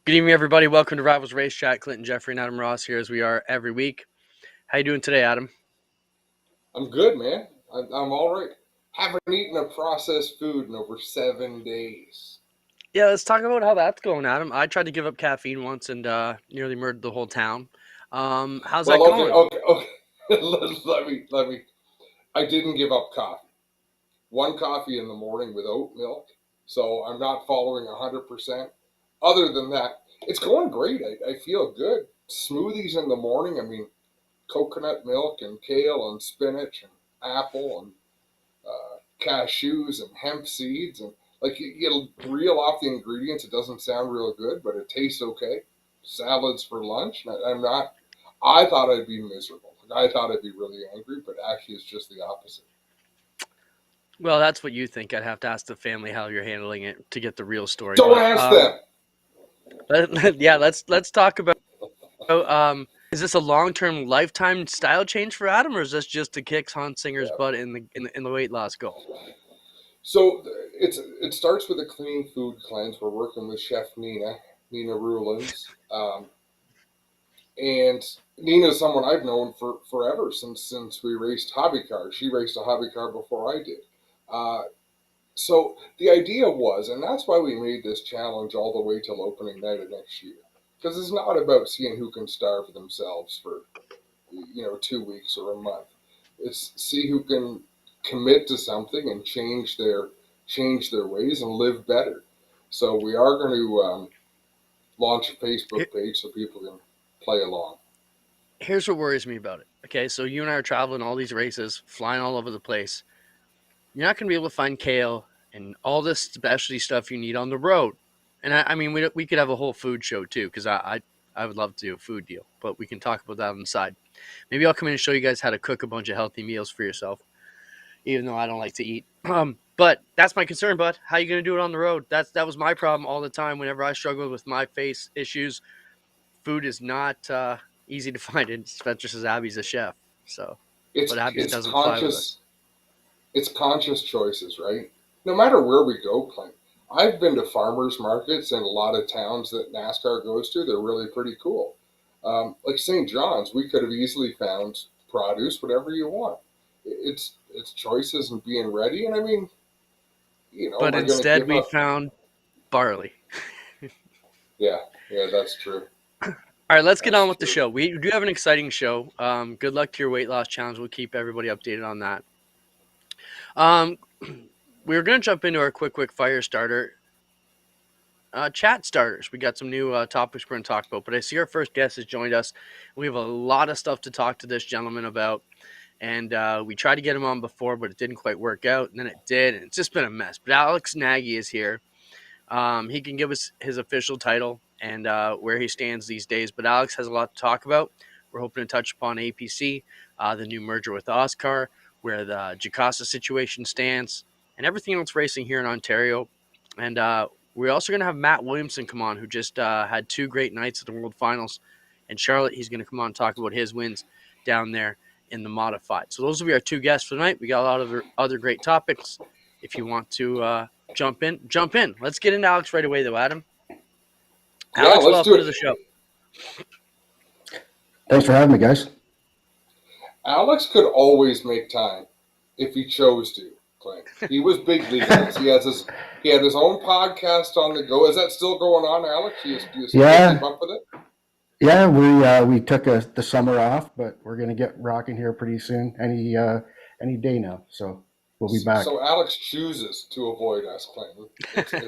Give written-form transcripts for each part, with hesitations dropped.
Good evening, everybody. Welcome to Rivalz Race Chat. Clinton, Geoffrey, and Adam Ross here as we are every week. How you doing today, Adam? I'm good, man. I'm all right. Haven't eaten a processed food in over 7 days. Yeah, let's talk about how that's going, Adam. I tried to give up caffeine once and nearly murdered the whole town. How's that Well, okay, going? okay, okay. let me. I didn't give up coffee. One coffee in the morning with oat milk, so I'm not following 100%. Other than that, it's going great. I feel good. Smoothies in the morning. I mean, coconut milk and kale and spinach and apple and cashews and hemp seeds and like you reel off the ingredients. It doesn't sound real good, but it tastes okay. Salads for lunch. I'm not. I thought I'd be miserable. I thought I'd be really angry, but actually, it's just the opposite. Well, that's what you think. I'd have to ask the family how you're handling it to get the real story. Don't But ask them. yeah, let's talk about. Is this a long-term, lifetime style change for Adam, or is this just to kick Hans Singer's Yeah. butt in the weight loss goal? So it starts with a clean food cleanse. We're working with Chef Nina Rulins, and Nina's someone I've known for forever since we raced hobby cars. She raced a hobby car before I did. Uh, so the idea was, and that's why we made this challenge all the way till opening night of next year, because it's not about seeing who can starve themselves for 2 weeks or a month. It's see who can commit to something and change their ways and live better. So we are going to launch a Facebook page so people can play along. Here's what worries me about it. Okay, so you and I are traveling all these races, flying all over the place. You're not going to be able to find kale and all this specialty stuff you need on the road. And I mean, we could have a whole food show too, because I would love to do a food deal, but we can talk about that on the side. Maybe I'll come in and show you guys how to cook a bunch of healthy meals for yourself, even though I don't like to eat. But that's my concern, bud. How are you going to do it on the road? That was my problem all the time. Whenever I struggled with my face issues, food is not easy to find. And Spencer says Abby's a chef, so It's but Abby's it's doesn't fly with us. conscious it's conscious choices, right? No matter where we go, Clint. I've been to farmers markets in a lot of towns that NASCAR goes to. They're really pretty cool. Like St. John's, we could have easily found produce, whatever you want. It's choices and being ready. And I mean, am But I going to instead, give we up? found barley. Yeah, yeah, that's true. All right, let's get That's on with the true. show. We do have an exciting show. Good luck to your weight loss challenge. We'll keep everybody updated on that. Um, we were going to jump into our quick fire starter. Chat starters. We got some new topics we're going to talk about, but I see our first guest has joined us. We have a lot of stuff to talk to this gentleman about, and we tried to get him on before, but it didn't quite work out, and then it did, and it's just been a mess. But Alex Nagy is here. He can give us his official title and where he stands these days. But Alex has a lot to talk about. We're hoping to touch upon APC, the new merger with Oscar, where the Jacasa situation stands, and everything else racing here in Ontario. And we're also going to have Matt Williamson come on, who just had two great nights at the World Finals. In Charlotte, he's going to come on and talk about his wins down there in the modified. So those will be our two guests for tonight. We got a lot of other great topics. If you want to jump in, jump in. Let's get into Alex right away, though, Adam. Yeah, Alex, let's do welcome to it. the show. Thanks for having me, guys. Alex could always make time if he chose to, Clint. He was big leagues. He had his own podcast on the go. Is that still going on, Alex? Do you still keep Yeah, up with it? yeah. We took the summer off, but we're gonna get rocking here pretty soon. Any day now. So we'll be back. So Alex chooses to avoid us, Clint.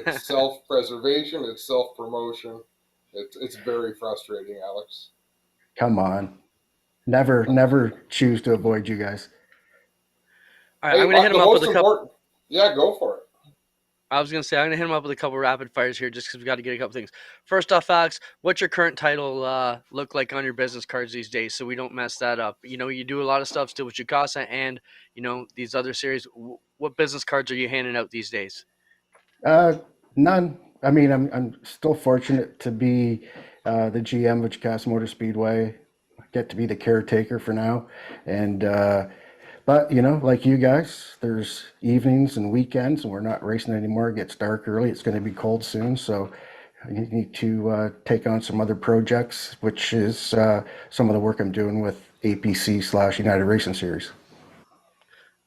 It's self preservation. It's self promotion. It's very frustrating, Alex. Come on, never choose to avoid you guys. All right, I'm Hey, going to hit the him up with most a couple. important. Yeah, go for it. I was going to say, I'm going to hit him up with a couple rapid fires here just because we got to get a couple things. First off, Alex, what's your current title look like on your business cards these days so we don't mess that up? You know, you do a lot of stuff still with Jacasa and, these other series. What business cards are you handing out these days? Uh, None. I mean, I'm still fortunate to be the GM of Jacasa Motor Speedway. I get to be the caretaker for now, and but like you guys, there's evenings and weekends, and we're not racing anymore. It gets dark early. It's going to be cold soon, so I need to take on some other projects, which is some of the work I'm doing with APC/United Racing Series.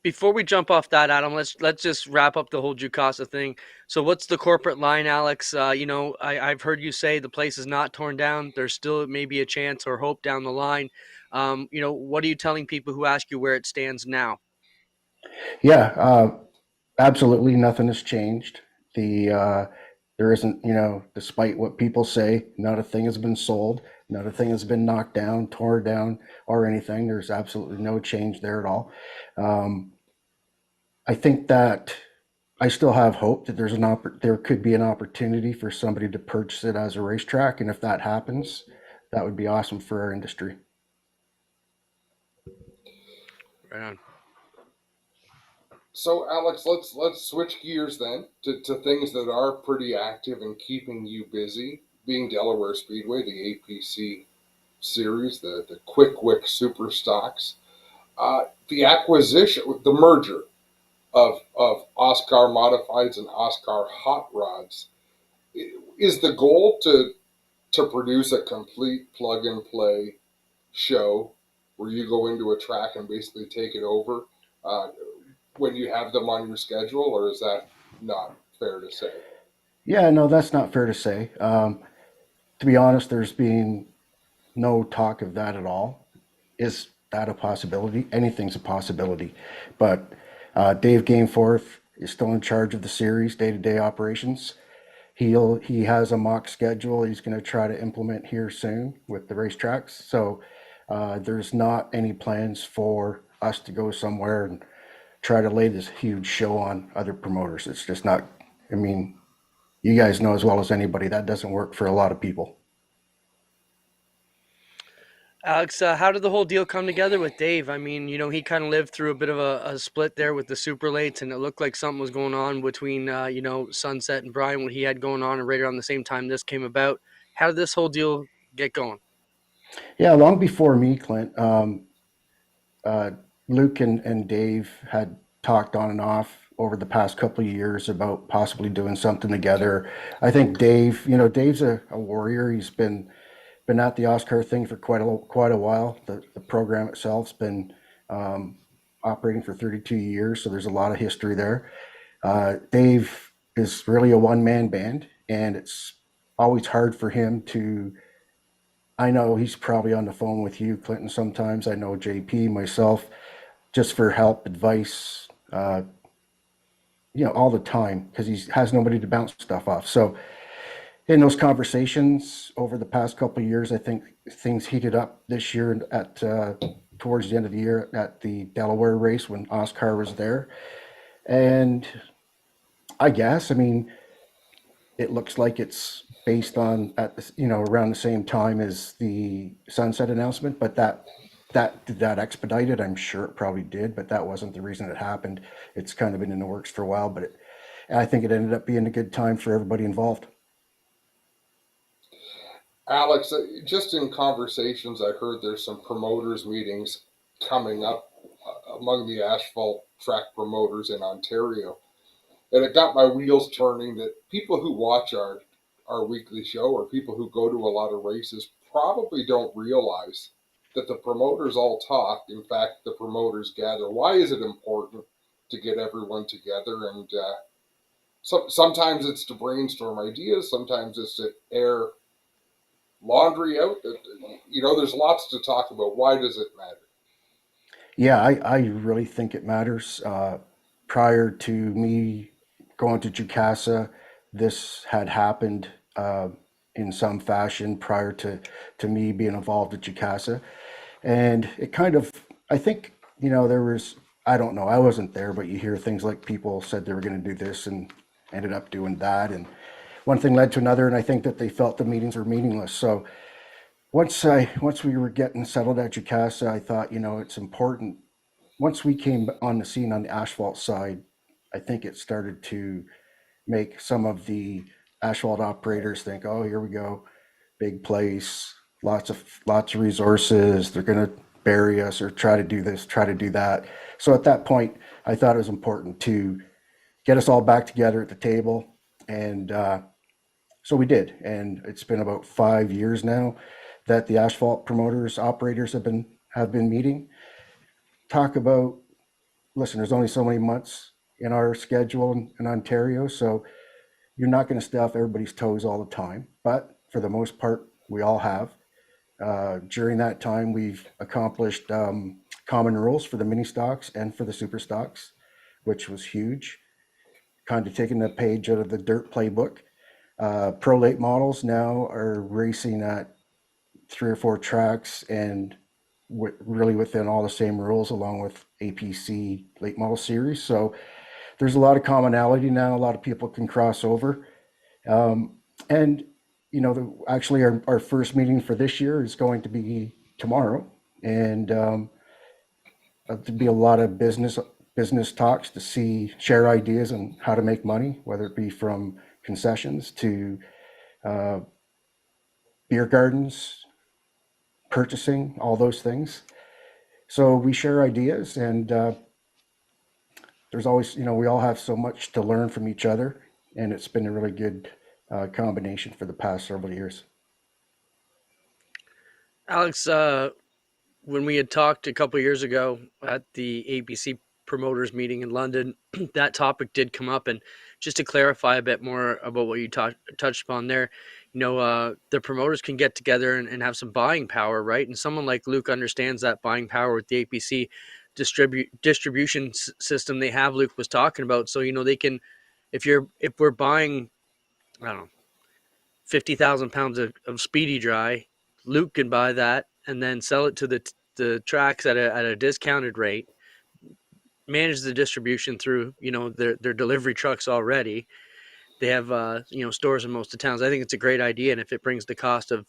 Before we jump off that, Adam, let's just wrap up the whole Jukasa thing. So, what's the corporate line, Alex? I've heard you say the place is not torn down. There's still maybe a chance or hope down the line. What are you telling people who ask you where it stands now? Yeah, absolutely nothing has changed. There isn't, despite what people say, not a thing has been sold, not a thing has been knocked down, torn down, or anything. There's absolutely no change there at all. Um, I think that I still have hope that there could be an opportunity for somebody to purchase it as a racetrack, and if that happens, that would be awesome for our industry. Right on. So Alex, let's switch gears then to things that are pretty active and keeping you busy. Being Delaware Speedway, the APC series, the Quick Wick Super Stocks, the acquisition, the merger of Oscar Modifieds and Oscar Hot Rods. Is the goal to produce a complete plug and play show where you go into a track and basically take it over uh, when you have them on your schedule, or is that not fair to say? Yeah, no, that's not fair to say. To be honest, there's been no talk of that at all. Is that a possibility? Anything's a possibility. But Dave Gameforth is still in charge of the series day-to-day operations. He has a mock schedule he's going to try to implement here soon with the racetracks. So there's not any plans for us to go somewhere and try to lay this huge show on other promoters. It's just not. I mean, you guys know as well as anybody that doesn't work for a lot of people. Alex, how did the whole deal come together with Dave? I mean, he kind of lived through a bit of a split there with the super lates, and it looked like something was going on between, Sunset and Brian, what he had going on, and right around the same time this came about. How did this whole deal get going? Yeah, long before me, Clint, uh, Luke and Dave had talked on and off over the past couple of years about possibly doing something together. I think Dave's a warrior. He's been at the Oscar thing for quite a while. The program itself's been um, operating for 32 years, so there's a lot of history there. Dave is really a one man band, and it's always hard for him to. I know he's probably on the phone with you, Clinton, sometimes. I know JP, myself, just for help, advice, all the time because he has nobody to bounce stuff off. So in those conversations over the past couple of years, I think things heated up this year at towards the end of the year at the Delaware race when Oscar was there. And I mean, it looks like it's based on around the same time as the sunset announcement, but that did that expedite it? I'm sure it probably did, but that wasn't the reason it happened. It's kind of been in the works for a while, but I think it ended up being a good time for everybody involved. Alex, just in conversations, I heard there's some promoters meetings coming up among the asphalt track promoters in Ontario. And it got my wheels turning that people who watch our weekly show or people who go to a lot of races probably don't realize that the promoters all talk. In fact, the promoters gather. Why is it important to get everyone together? And sometimes it's to brainstorm ideas, sometimes it's to air laundry out. There's lots to talk about. Why does it matter? Yeah, I really think it matters. Prior to me going to Jukasa, this had happened in some fashion prior to me being involved at Jukasa. And it kind of, I think, there was, I don't know, I wasn't there, but you hear things like people said they were going to do this and ended up doing that. And one thing led to another, and I think that they felt the meetings were meaningless. So once we were getting settled at Jukasa, I thought, it's important. Once we came on the scene on the asphalt side, I think it started to make some of the asphalt operators think, oh, here we go, big place, lots of resources. They're going to bury us or try to do this, try to do that. So at that point, I thought it was important to get us all back together at the table and So we did, and it's been about 5 years now that the asphalt promoters operators have been meeting. Talk about, listen, there's only so many months in our schedule in Ontario, so you're not going to stay off everybody's toes all the time, but for the most part, we all have. During that time, we've accomplished common rules for the mini stocks and for the super stocks, which was huge. Kind of taking a page out of the dirt playbook. Pro late models now are racing at 3 or 4 tracks and really within all the same rules, along with APC late model series. So there's a lot of commonality now. A lot of people can cross over. And actually, our first meeting for this year is going to be tomorrow, and to be a lot of business talks to share ideas on how to make money, whether it be from concessions to uh, beer gardens, purchasing, all those things. So we share ideas, and there's always, we all have so much to learn from each other, and it's been a really good combination for the past several years. Alex, when we had talked a couple years ago at the ABC promoters meeting in London, that topic did come up. And just to clarify a bit more about what you touched upon there, the promoters can get together and have some buying power, right? And someone like Luke understands that buying power with the APC distribution system they have. Luke was talking about, so they can, if we're buying, I don't know, 50,000 pounds of Speedy Dry, Luke can buy that and then sell it to the tracks at a discounted rate, manage the distribution through their delivery trucks already. They have stores in most of towns. I think it's a great idea, and if it brings the cost of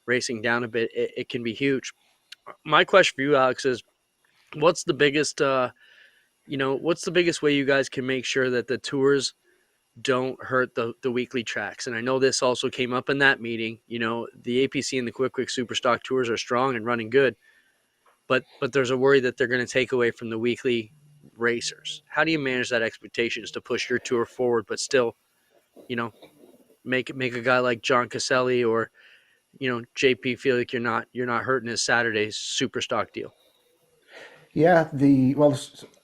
racing down a bit, it can be huge. My question for you, Alex, is what's the biggest what's the biggest way you guys can make sure that the tours don't hurt the weekly tracks? And I know this also came up in that meeting. The APC and the Quick Super Stock tours are strong and running good, but there's a worry that they're going to take away from the weekly racers. How do you manage that expectations to push your tour forward, but still, make a guy like John Caselli or JP feel like you're not hurting his Saturday super stock deal? Yeah,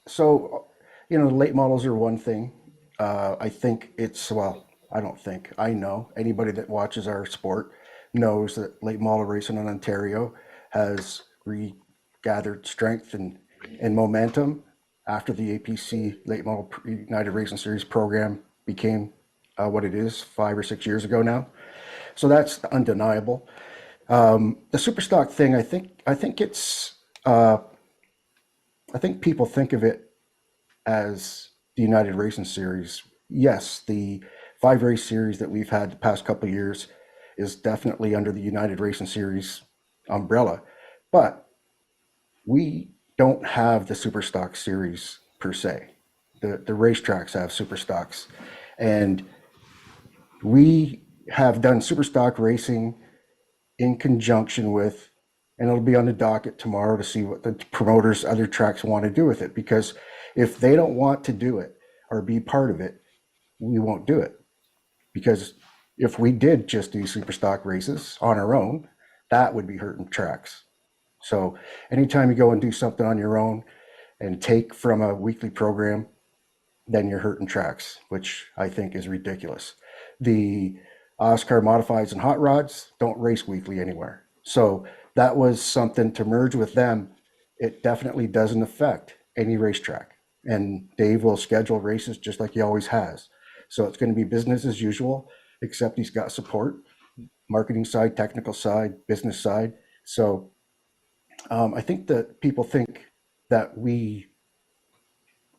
so the late models are one thing. I think I don't think, I know anybody that watches our sport knows that late model racing in Ontario has regathered strength and momentum after the APC Late Model United Racing Series program became what it is 5 or 6 years ago now. So that's undeniable. The super stock thing, I think people think of it as the United Racing Series. Yes, the 5 race series that we've had the past couple of years is definitely under the United Racing Series umbrella, but we don't have the super stock series per se. The racetracks have super stocks, and we have done super stock racing in conjunction with, and it'll be on the docket tomorrow to see what the promoters, other tracks want to do with it. Because if they don't want to do it or be part of it, we won't do it. Because if we did just do super stock races on our own, that would be hurting tracks. So anytime you go and do something on your own and take from a weekly program, then you're hurting tracks, which I think is ridiculous. The Oscar modifieds and hot rods don't race weekly anywhere. So that was something to merge with them. It definitely doesn't affect any racetrack. And Dave will schedule races just like he always has. So it's going to be business as usual, except he's got support, marketing side, technical side, business side. So I think that people think that we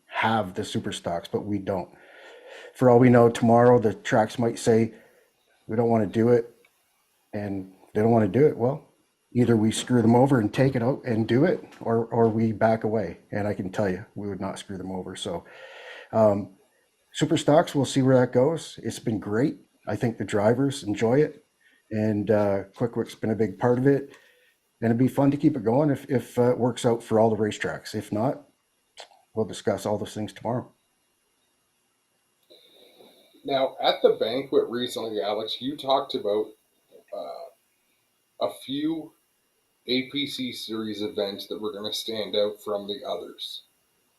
have the super stocks, but we don't. For all we know, tomorrow the tracks might say, we don't want to do it, and they don't want to do it. Well, either we screw them over and take it out and do it, or we back away. And I can tell you, we would not screw them over. So super stocks, we'll see where that goes. It's been great. I think the drivers enjoy it, and Quick's been a big part of it. And it'd be fun to keep it going if it works out for all the racetracks. If not, we'll discuss all those things tomorrow. Now, at the banquet recently, Alex, you talked about a few APC series events that were going to stand out from the others.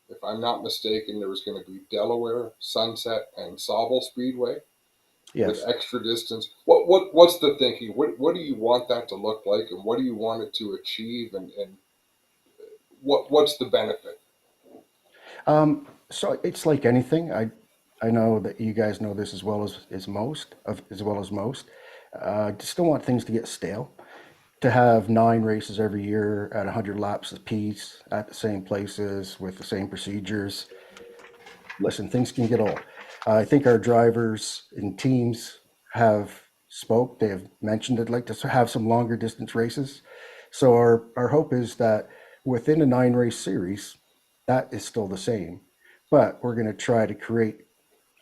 If I'm not mistaken, there was going to be Delaware, Sunset, and Sauble Speedway with Yes. extra distance. What's the thinking? What do you want that to look like, and what do you want it to achieve, and what's the benefit? So it's like anything. I know that you guys know this as well as most. I just don't want things to get stale. To have 9 races every year at 100 laps apiece at the same places with the same procedures. Listen, things can get old. I think our drivers and teams have spoke. They have mentioned they'd like to have some longer distance races. So our hope is that within a 9 race series, that is still the same. But we're going to try to create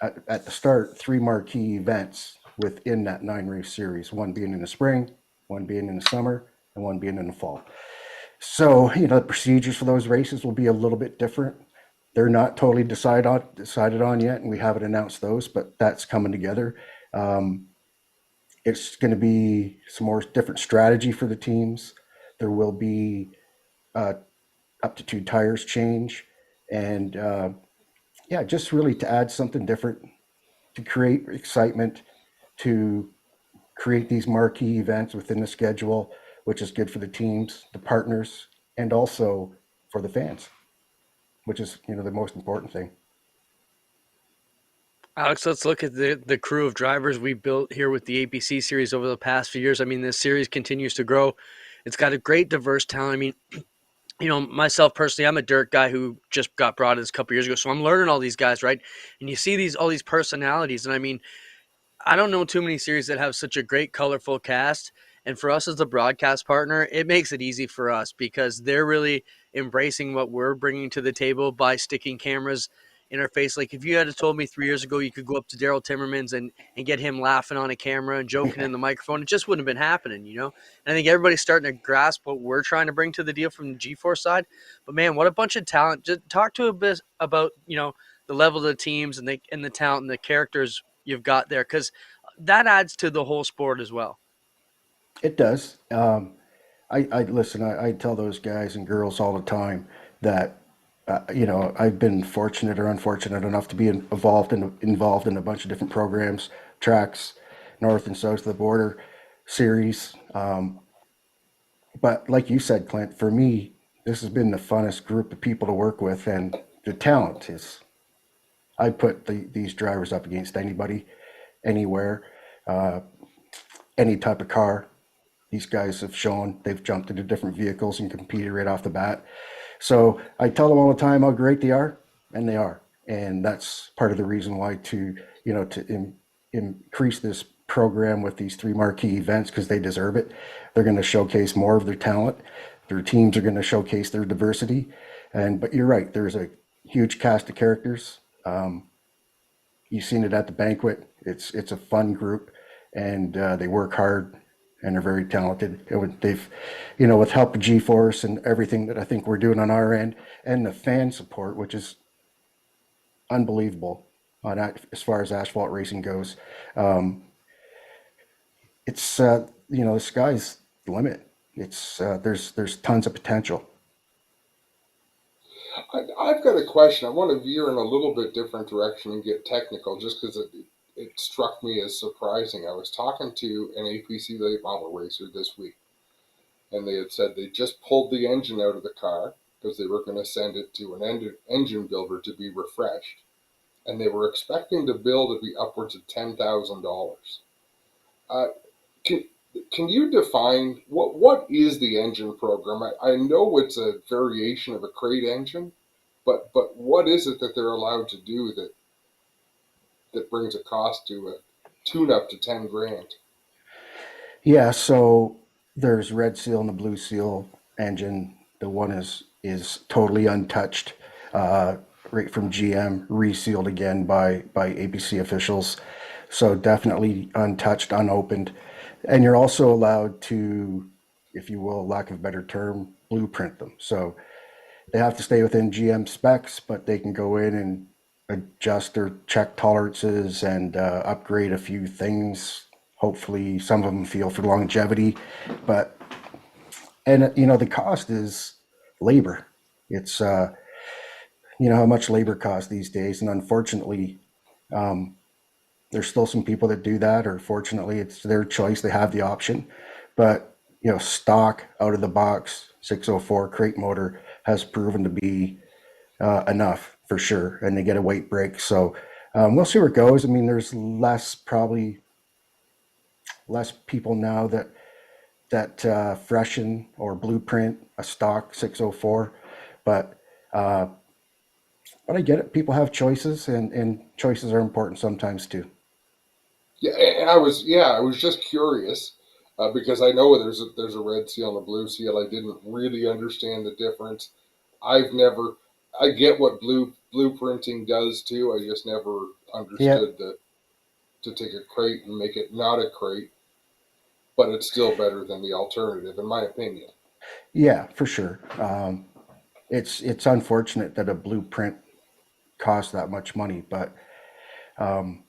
at the start 3 marquee events within that 9 race series, one being in the spring, one being in the summer, and one being in the fall. So, the procedures for those races will be a little bit different. They're not totally decided on yet, and we haven't announced those, but that's coming together. Um, it's going to be some more different strategy for the teams. There will be uh, up to 2 tires change, and yeah, just really to add something different, to create excitement, to create these marquee events within the schedule, which is good for the teams, the partners, and also for the fans, which is the most important thing. Alex, let's look at the crew of drivers we built here with the APC series over the past few years. I mean, this series continues to grow. It's got a great diverse talent. I mean, myself personally, I'm a dirt guy who just got brought in this a couple years ago, so I'm learning all these guys, right? And you see all these personalities, and I mean, I don't know too many series that have such a great, colorful cast. And for us as a broadcast partner, it makes it easy for us because they're really embracing what we're bringing to the table by sticking cameras in our face. Like if you had told me 3 years ago you could go up to Daryl Timmermans and get him laughing on a camera and joking in the microphone, it just wouldn't have been happening. And I think everybody's starting to grasp what we're trying to bring to the deal from the G4 side. But man, what a bunch of talent. Just talk to a bit about, the level of the teams and the talent and the characters you've got there because that adds to the whole sport as well. It does. I listen. I tell those guys and girls all the time that I've been fortunate or unfortunate enough to be involved in a bunch of different programs, tracks, north and south of the border, series. But like you said, Clint, for me, this has been the funnest group of people to work with, and the talent is. I put these drivers up against anybody, anywhere, uh, any type of car. These guys have shown they've jumped into different vehicles and competed right off the bat. So I tell them all the time how great they are, and they are, and that's part of the reason why to increase this program with these 3 marquee events because they deserve it. They're going to showcase more of their talent. Their teams are going to showcase their diversity, and but you're right. There's a huge cast of characters. You've seen it at the banquet. It's a fun group, and they work hard and are very talented. They've, with help of G-Force and everything that I think we're doing on our end, and the fan support, which is unbelievable as far as asphalt racing goes. Um, it's the sky's the limit. It's there's tons of potential. I've got a question. I want to veer in a little bit different direction and get technical, just because it struck me as surprising. I was talking to an APC late model racer this week, and they had said they just pulled the engine out of the car because they were going to send it to an engine builder to be refreshed, and they were expecting the bill to be upwards of $10,000. Uh, can can you define what is the engine program? I know it's a variation of a crate engine, but what is it that they're allowed to do that brings a cost to a tune up to 10 grand? Yeah, so there's Red Seal and the Blue Seal engine. The one is totally untouched, right from GM, resealed again by ABC officials. So definitely untouched, unopened, and you're also allowed to, if you will, lack of a better term, blueprint them. So they have to stay within GM specs, but they can go in and adjust their check tolerances and upgrade a few things. Hopefully, some of them feel for longevity, but the cost is labor. It's how much labor costs these days, and unfortunately, um, there's still some people that do that, or fortunately, it's their choice. They have the option, but stock out of the box 604 crate motor has proven to be enough for sure, and they get a weight break. So we'll see where it goes. I mean, there's probably less people now that freshen or blueprint a stock 604, but uh, but I get it. People have choices, and choices are important sometimes too. Yeah, and I was just curious because I know there's a red seal and a blue seal. I didn't really understand the difference. I've never. I get what blueprinting does too. I just never Yeah, understood the to take a crate and make it not a crate, but it's still better than the alternative, in my opinion. yeah, for sure. It's unfortunate that a blueprint costs that much money, but um,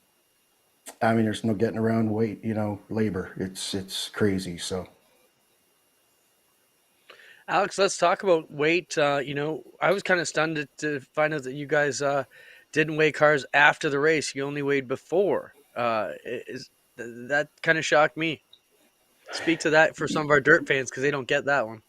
I mean, there's no getting around weight. Labor. It's crazy. So Alex, let's talk about weight. I was kind of stunned to find out that you guys didn't weigh cars after the race. You only weighed before. That kind of shocked me. Speak to that for some of our dirt fans because they don't get that one.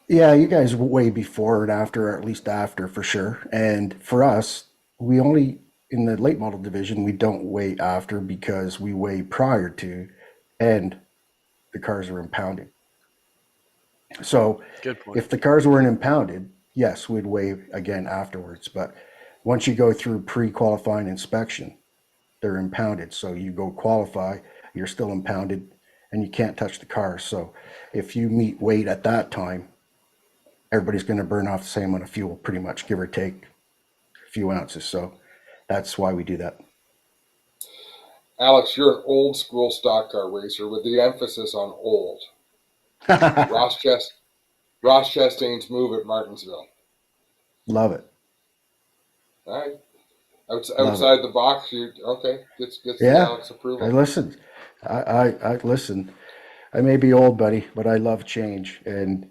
yeah, you guys way before and after, or at least after for sure. And for us, we only in the late model division we don't weigh after because we weigh prior to, and the cars are impounded. So Good point. if the cars weren't impounded, yes, we'd weigh again afterwards. But once you go through pre-qualifying inspection, they're impounded. So you go qualify, you're still impounded, and you can't touch the car. So if you meet weight at that time, everybody's going to burn off the same amount of fuel, pretty much, give or take a few ounces. So that's why we do that. Alex, you're an old school stock car racer with the emphasis on old. Ross Chest, Ross Chastain's move at Martinsville. Love it. All right, Love it. outside the box, you okay? Gets the Yeah, Alex I approval. listen. I listen. I may be old, buddy, but I love change. And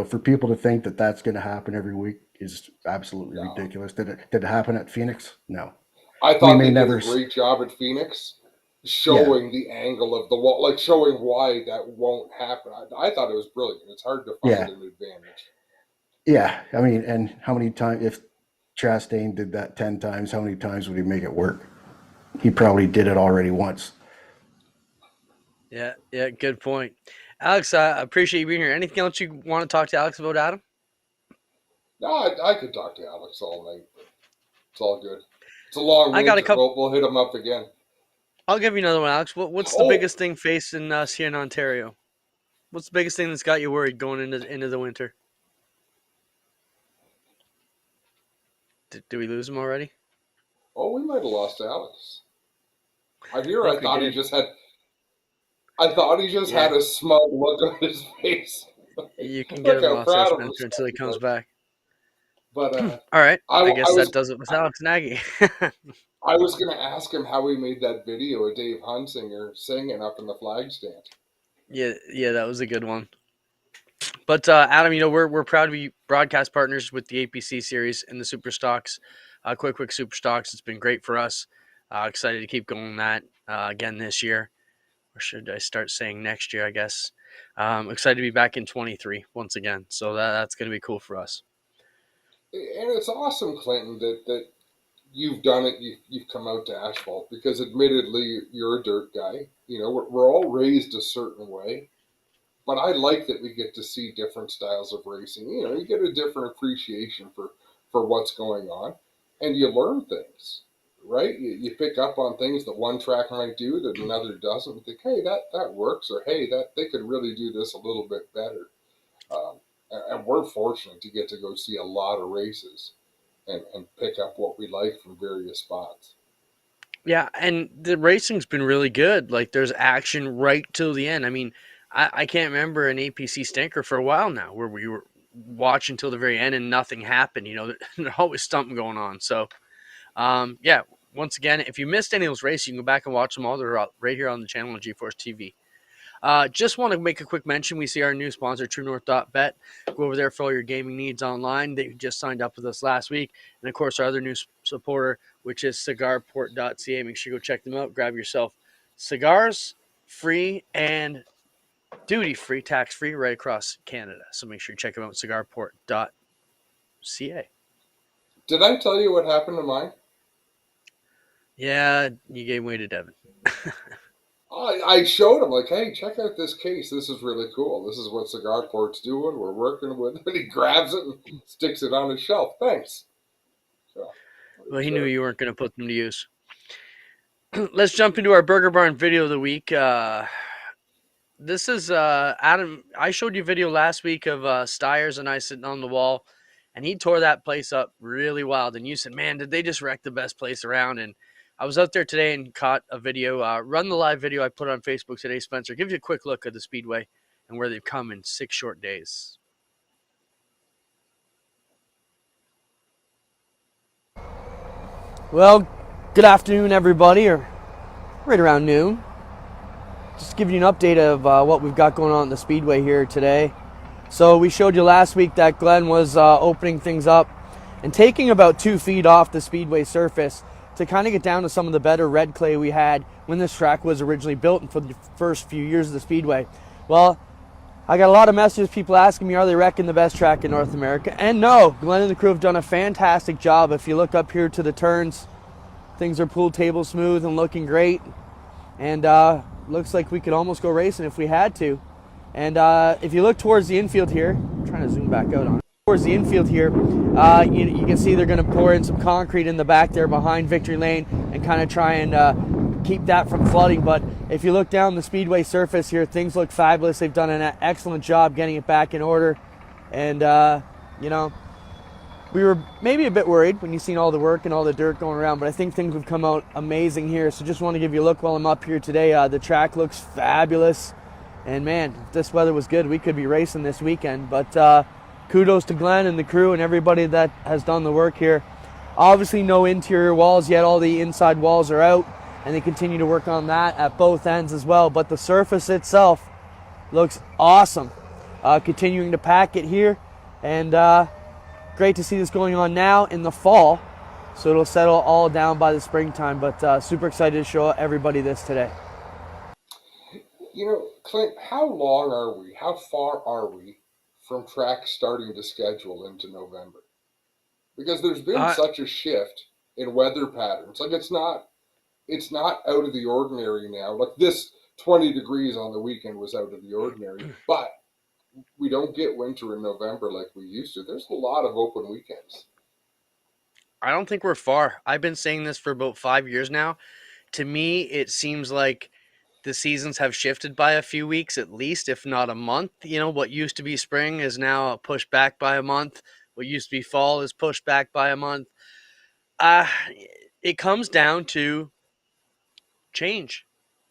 for people to think that that's going to happen every week is absolutely No, ridiculous. Did it happen at Phoenix? No. I We thought may they did never. a great job at Phoenix, Yeah, showing the angle of the wall, like showing why that won't happen. I thought it was brilliant. It's hard to find yeah, an advantage. yeah. I mean, and how many times if Chastain did that 10 times, how many times would he make it work? He probably did it already once. Yeah, yeah, good point. Alex, I appreciate you being here. Anything else you want to talk to Alex about, Adam? No, I could talk to Alex all night. It's all good. It's a long I got a winter. couple. We'll hit him up again. I'll give you another one, Alex. What's the Oh, biggest thing facing us here in Ontario? What's the biggest thing that's got you worried going into the winter? Did we lose him already? oh, we might have lost Alex. I hear. I think we did. I thought he just Yeah, had a smug look on his face. you can get Look him how lost there, proud of Spencer, until himself he he comes was. back. But All right, I I guess that was does it with Alex Nagy. I was going to ask him how he made that video of Dave Hunsinger singing up in the flag stand. Yeah, yeah, that was a good one. But Adam, we're proud to be broadcast partners with the APC series and the Super Stocks, quick Super Stocks. It's been great for us. Excited to keep going that again this year, or should I start saying next year? I guess. Excited to be back in 23 once again. So that's going to be cool for us. And it's awesome, Clinton, that you've done it. You've come out to asphalt because, admittedly, you're a dirt guy. We're all raised a certain way, but I like that we get to see different styles of racing. You get a different appreciation for what's going on, and you learn things, right? You pick up on things that one track might do that another doesn't. And think, hey, that works, or hey, that they could really do this a little bit better. Um, and we're fortunate to get to go see a lot of races and pick up what we like from various spots. Yeah, and the racing's been really good. Like there's action right till the end. I mean, I can't remember an APC stinker for a while now where we were watching till the very end and nothing happened. There's always something going on. So Yeah, once again, if you missed any of those races, you can go back and watch them all. They're right here on the channel on GeForce TV. Just want to make a quick mention. We see our new sponsor, TrueNorth.bet. Go over there for all your gaming needs online. They just signed up with us last week. And, of course, our other new supporter, which is cigarport.ca. Make sure you go check them out. Grab yourself cigars, free and duty-free, tax-free, right across Canada. So make sure you check them out, cigarport.ca. Did I tell you what happened to mine? Yeah, you gave way to Devin. I showed him, like, hey, check out this case. This is really cool. This is what Cigar Port's doing. We're working with it. And he grabs it and sticks it on his shelf. Thanks. So, Well, he knew you weren't going to put them to use. Let's jump into our Burger Barn video of the week. This is Adam. I showed you a video last week of Stiers and I sitting on the wall, and he tore that place up really wild. And you said, man, did they just wreck the best place around? And I was out there today and caught a video. Run the live video I put on Facebook today, Spencer. Give you a quick look at the Speedway and where they've come in 6 short days. Well, good afternoon, everybody, or right around noon. Just giving you an update of what we've got going on in the Speedway here today. So we showed you last week that Glenn was opening things up and taking about 2 feet off the Speedway surface to kind of get down to some of the better red clay we had when this track was originally built and for the first few years of the Speedway. Well, I got a lot of messages, people asking me, are they wrecking the best track in North America? And no, Glenn and the crew have done a fantastic job. If you look up here to the turns, things are pool table smooth and looking great. And looks like we could almost go racing if we had to. And if you look towards the infield here, I'm trying to zoom back out on it. Towards the infield here, you can see they're going to pour in some concrete in the back there behind Victory Lane and kind of try and keep that from flooding. But if you look down the Speedway surface here, things look fabulous. They've done an excellent job getting it back in order. And, you know, we were maybe a bit worried when you seen all the work and all the dirt going around, but I think things have come out amazing here. So just want to give you a look while I'm up here today. The track looks fabulous. And man, if this weather was good, we could be racing this weekend. But kudos to Glenn and the crew and everybody that has done the work here. Obviously no interior walls yet. All the inside walls are out, and they continue to work on that at both ends as well. But the surface itself looks awesome. Continuing to pack it here, and great to see this going on now in the fall, so it'll settle all down by the springtime. But super excited to show everybody this today. You know, Clint, how long are we? How far are we from tracks starting to schedule into November? Because there's been such a shift in weather patterns. Like it's not out of the ordinary now. Like this 20 degrees on the weekend was out of the ordinary, but we don't get winter in November like we used to. There's a lot of open weekends. I don't think we're far. I've been saying this for about 5 years now. To me, it seems like the seasons have shifted by a few weeks at least, if not a month. You know, what used to be spring is now pushed back by a month. What used to be fall is pushed back by a month. It comes down to change.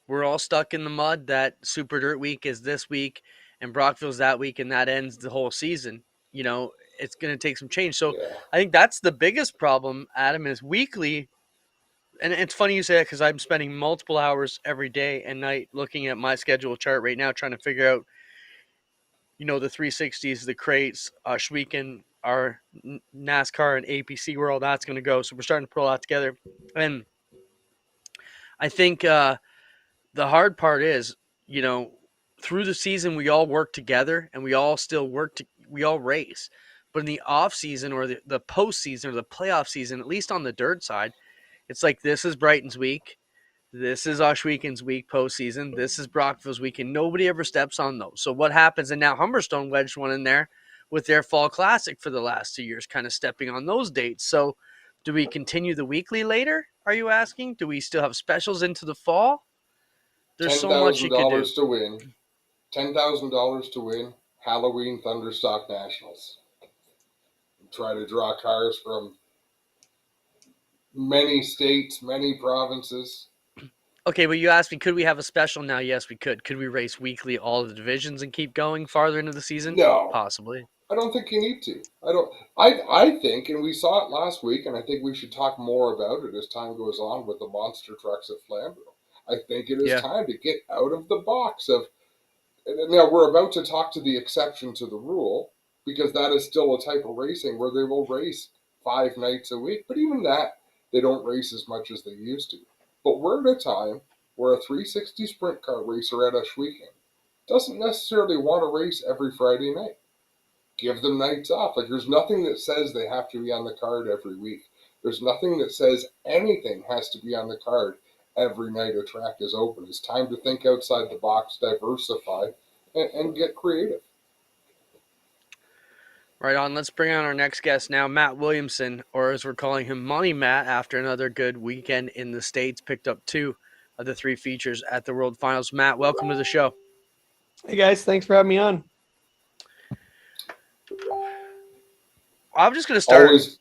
We're all stuck in the mud that Super Dirt Week is this week and Brockville's that week, and that ends the whole season. You know, it's going to take some change. So Yeah. I think that's the biggest problem, Adam, is weekly. And it's funny you say that because I'm spending multiple hours every day and night looking at my schedule chart right now, trying to figure out, you know, the 360s, the crates, Schweeken, our NASCAR and APC, where all that's going to go. So we're starting to put all that together. And I think the hard part is, you know, through the season, we all work together and we all still we all race. But in the off season or the post season or the playoff season, at least on the dirt side, it's like this is Brighton's week, this is Oshweeken's week postseason, this is Brockville's week, and nobody ever steps on those. So what happens? And now Humberstone wedged one in there with their fall classic for the last 2 years, kind of stepping on those dates. So do we continue the weekly later? Are you asking? Do we still have specials into the fall? There's so much you could do. $10,000 to win. $10,000 to win Halloween Thunderstock Nationals. Try to draw cars from many states, many provinces. Okay, but you asked me, could we have a special now? Yes, we could. Could we race weekly all of the divisions and keep going farther into the season? No. Possibly. I don't think you need to. I don't. I think, and we saw it last week, and I think we should talk more about it as time goes on with the monster trucks at Flamborough. I think it is Yeah. time to get out of the box of. Now we're about to talk to the exception to the rule because that is still a type of racing where they will race 5 nights a week. But even that, they don't race as much as they used to. But we're at a time where a 360 sprint car racer at Ashweekend doesn't necessarily want to race every Friday night. Give them nights off. Like there's nothing that says they have to be on the card every week. There's nothing that says anything has to be on the card every night a track is open. It's time to think outside the box, diversify, and get creative. Right on. Let's bring on our next guest now, Matt Williamson, or as we're calling him, Money Matt, after another good weekend in the States. Picked up 2 of the 3 features at the World Finals. Matt, welcome to the show. Hey guys, thanks for having me on. I'm just going to start. Always,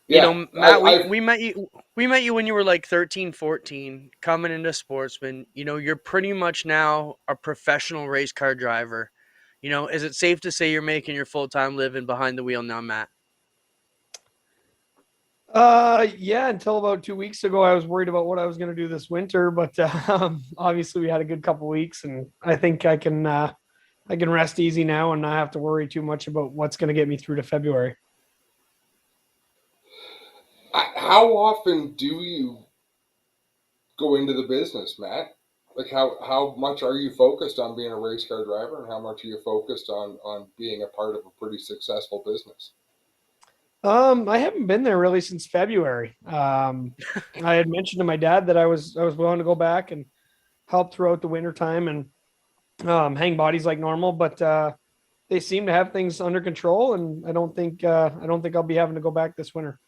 yeah. Matt, I we met you. We met you when you were like 13, 14, coming into sportsman. You're pretty much now a professional race car driver. Is it safe to say you're making your full-time living behind the wheel now, Matt? Yeah, until about 2 weeks ago, I was worried about what I was going to do this winter, but obviously we had a good couple weeks, and I think I can rest easy now and not have to worry too much about what's going to get me through to February. how often do you go into the business, Matt? Like how much are you focused on being a race car driver, and how much are you focused on being a part of a pretty successful business? I haven't been there really since February. I had mentioned to my dad that I was willing to go back and help throughout the winter time and hang bodies like normal, but they seem to have things under control, and I don't think I'll be having to go back this winter.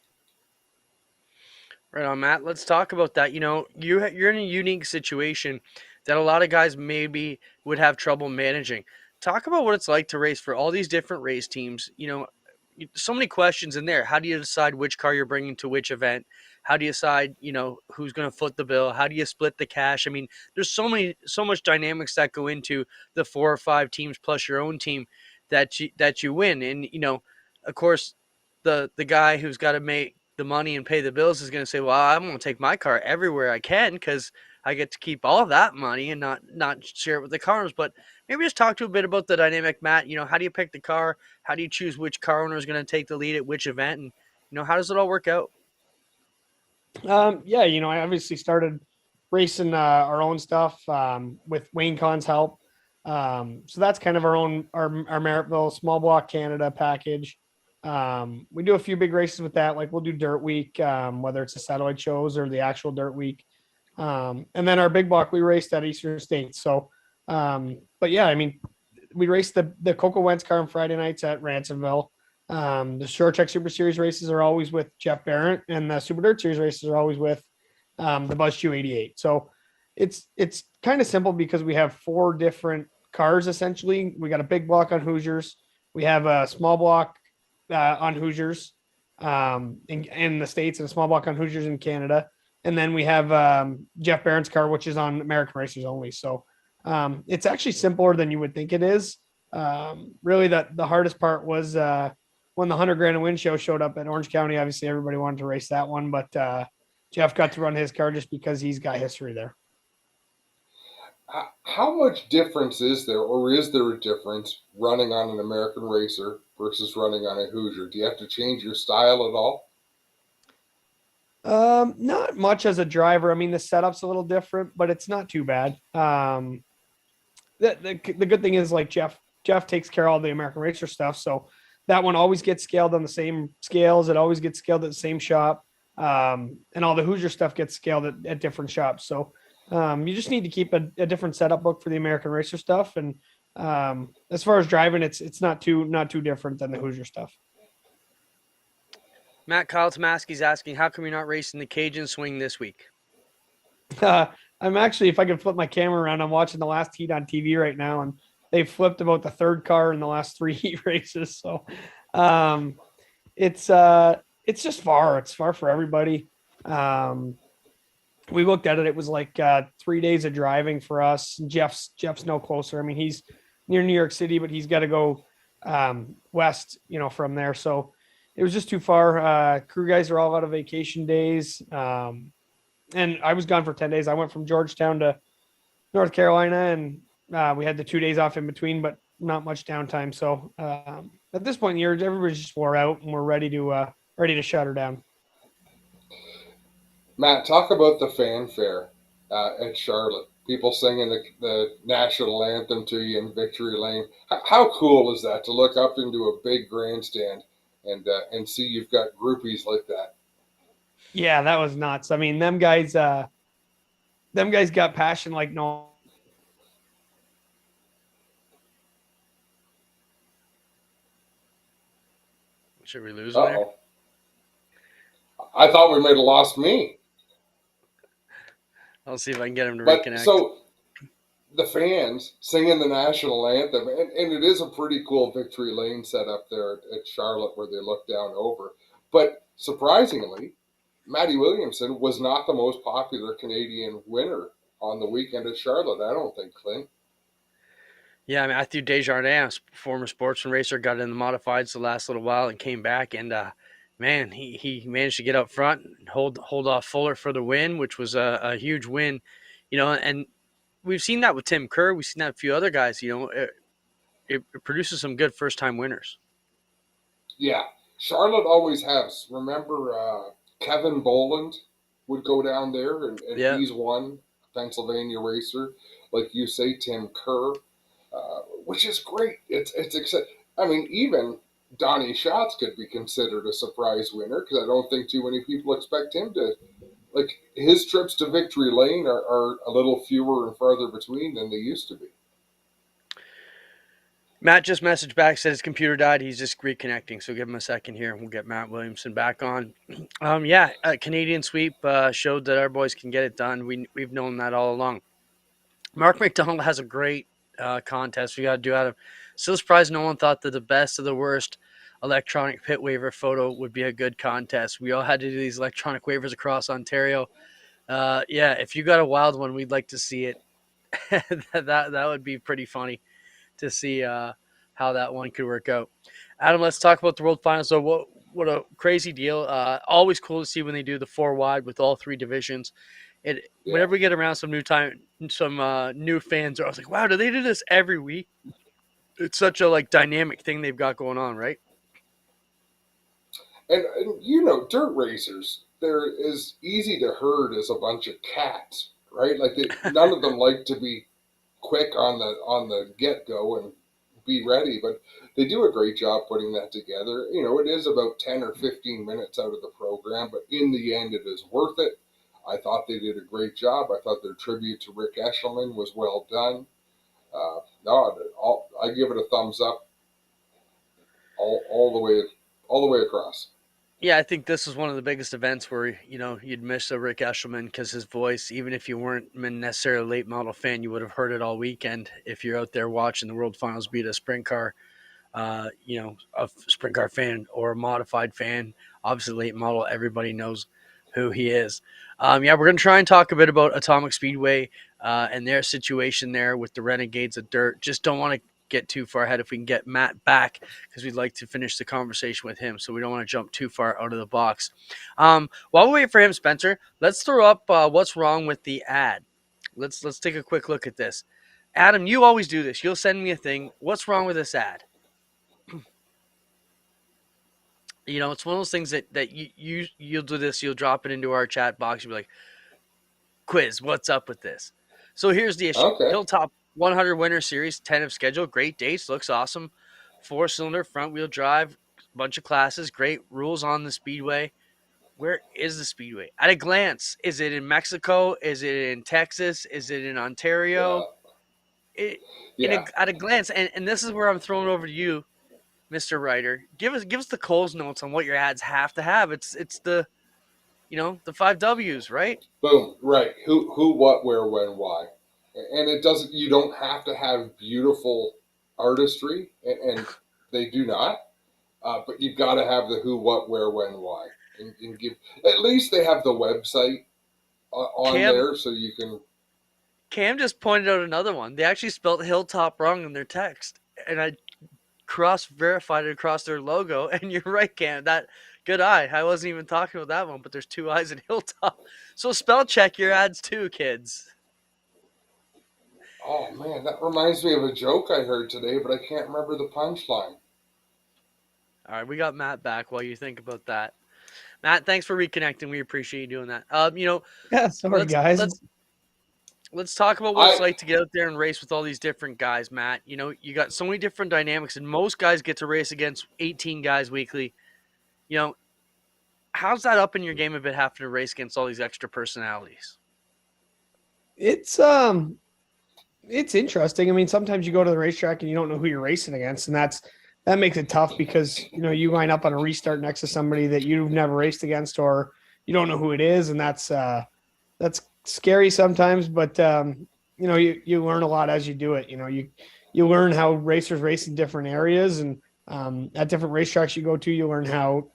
Right on, Matt. Let's talk about that. You're in a unique situation that a lot of guys maybe would have trouble managing. Talk about what it's like to race for all these different race teams. So many questions in there. How do you decide which car you're bringing to which event? How do you decide, who's going to foot the bill? How do you split the cash? I mean, there's so much dynamics that go into the 4 or 5 teams plus your own team that you win. And of course, the guy who's got to make the money and pay the bills is going to say, well, I'm going to take my car everywhere I can because I get to keep all that money and not share it with the cars. But maybe just talk to a bit about the dynamic, Matt. How do you pick the car? How do you choose which car owner is going to take the lead at which event? And, how does it all work out? Yeah, I obviously started racing our own stuff with Wayne Kahn's help. So that's kind of our Merrittville small block Canada package. We do a few big races with that. Like we'll do Dirt Week, whether it's the satellite shows or the actual Dirt Week. And then our big block, we raced at Eastern States. So, but yeah, I mean, we raced the Coco Wentz car on Friday nights at Ransomville. The Short Track Super Series races are always with Jeff Barrett, and the Super Dirt Series races are always with the Buzz Q88. So it's kind of simple because we have 4 different cars essentially. We got a big block on Hoosiers. We have a small block on Hoosiers in the States, and a small block on Hoosiers in Canada. And then we have Jeff Barron's car, which is on American Racers only. So it's actually simpler than you would think it is. Really, the hardest part was when the 100 Grand a Win show showed up at Orange County. Obviously, everybody wanted to race that one, but Jeff got to run his car just because he's got history there. How much difference is there, or is there a difference running on an American racer versus running on a Hoosier? Do you have to change your style at all? Not much as a driver. I mean, the setup's a little different, but it's not too bad. The good thing is like Jeff takes care of all the American Racer stuff. So that one always gets scaled on the same scales. It always gets scaled at the same shop. And all the Hoosier stuff gets scaled at different shops. So you just need to keep a different setup book for the American Racer stuff. And as far as driving, it's not too different than the Hoosier stuff. Matt Kyle Tomaski's asking, how come you're not racing the Cajun swing this week? I'm actually, if I can flip my camera around, I'm watching the last heat on TV right now, and they've flipped about the 3rd car in the last 3 heat races. So it's just far. It's far for everybody. We looked at it. It was like 3 days of driving for us. Jeff's no closer. I mean, he's near New York City, but he's got to go west, from there. So it was just too far. Crew guys are all out of vacation days. And I was gone for 10 days. I went from Georgetown to North Carolina, and we had the 2 days off in between, but not much downtime. So at this point in the year, everybody's just wore out, and we're ready to shut her down. Matt, talk about the fanfare at Charlotte. People singing the national anthem to you in Victory Lane. How cool is that to look up into a big grandstand and see you've got groupies like that? Yeah, that was nuts. I mean, them guys got passion like no. Should we lose Uh him there? oh. I thought we might have lost me. I'll see if I can get him to But reconnect. so the fans singing the national anthem, and it is a pretty cool Victory Lane set up there at Charlotte where they look down over. But surprisingly, Matty Williamson was not the most popular Canadian winner on the weekend at Charlotte, I don't think, Clint. Yeah, Matthew Desjardins, former sportsman racer, got in the modifieds the last little while and came back, and man, he managed to get up front and hold off Fuller for the win, which was a huge win, and we've seen that with Tim Kerr. We've seen that with a few other guys. It produces some good first time winners. Yeah, Charlotte always has. Remember, Kevin Boland would go down there, and Yeah. he's one Pennsylvania racer. Like you say, Tim Kerr, which is great. It's exciting. I mean, even Donnie Schatz could be considered a surprise winner because I don't think too many people expect him to. Like his trips to Victory Lane are a little fewer and farther between than they used to be. Matt just messaged back, said his computer died. He's just reconnecting, so give him a second here, and we'll get Matt Williamson back on. Canadian sweep showed that our boys can get it done. We've known that all along. Mark McDonald has a great contest we got to do out of. Still surprised no one thought that the best of the worst electronic pit waiver photo would be a good contest. We all had to do these electronic waivers across Ontario. If you got a wild one, we'd like to see it. that would be pretty funny to see how that one could work out. Adam, let's talk about the World Finals. So what a crazy deal. Always cool to see when they do the 4 wide with all 3 divisions. Yeah. Whenever we get around some new new fans, I was like, wow, do they do this every week? It's such a dynamic thing they've got going on, right? And dirt racers, they're as easy to herd as a bunch of cats, right? Like none of them like to be quick on the get go and be ready, but they do a great job putting that together. It is about 10 or 15 minutes out of the program, but in the end, it is worth it. I thought they did a great job. I thought their tribute to Rick Eshelman was well done. I give it a thumbs up all the way across. Yeah, I think this was one of the biggest events where you'd miss a Rick Eshelman because his voice, even if you weren't necessarily a late model fan, you would have heard it all weekend if you're out there watching the World Finals, be it a sprint car, a sprint car fan or a modified fan. Obviously, late model, everybody knows who he is. We're going to try and talk a bit about Atomic Speedway and their situation there with the Renegades of Dirt. Just don't want to get too far ahead if we can get Matt back because we'd like to finish the conversation with him, so we don't want to jump too far out of the box. While we wait for him, Spencer, let's throw up what's wrong with the ad. Let's take a quick look at this. Adam, you always do this. You'll send me a thing. What's wrong with this ad? It's one of those things that you'll do this. You'll drop it into our chat box. You'll be like, quiz, what's up with this? So here's the issue. Okay. Hilltop 100 Winter Series, 10 of schedule, great dates, looks awesome. 4-cylinder, front-wheel drive, bunch of classes, great rules on the Speedway. Where is the Speedway? At a glance, is it in Mexico? Is it in Texas? Is it in Ontario? At a glance, and this is where I'm throwing over to you, Mr. Writer. Give us the Coles notes on what your ads have to have. It's the the 5 W's, right? Boom. Right. Who, what, where, when, why. And it doesn't. You don't have to have beautiful artistry, and they do not. But you've got to have the who, what, where, when, why, and give. At least they have the website on there, so you can. Cam just pointed out another one. They actually spelled Hilltop wrong in their text, and cross-verified it across their logo. And you're right, Cam. That good eye. I wasn't even talking about that one, but there's 2 eyes at Hilltop. So spell check your ads too, kids. Oh man, that reminds me of a joke I heard today, but I can't remember the punchline. All right, we got Matt back while you think about that. Matt, thanks for reconnecting. We appreciate you doing that. Yeah, sorry let's guys. let's talk about what it's I like to get out there and race with all these different guys, Matt. You got so many different dynamics, and most guys get to race against 18 guys weekly. You know, how's that up in your game a bit, having to race against all these extra personalities? It's interesting. I mean, sometimes you go to the racetrack and you don't know who you're racing against, and that makes it tough because you line up on a restart next to somebody that you've never raced against, or you don't know who it is, and that's scary sometimes. But you learn a lot as you do it. You learn how racers race in different areas, and at different racetracks you go to, you learn how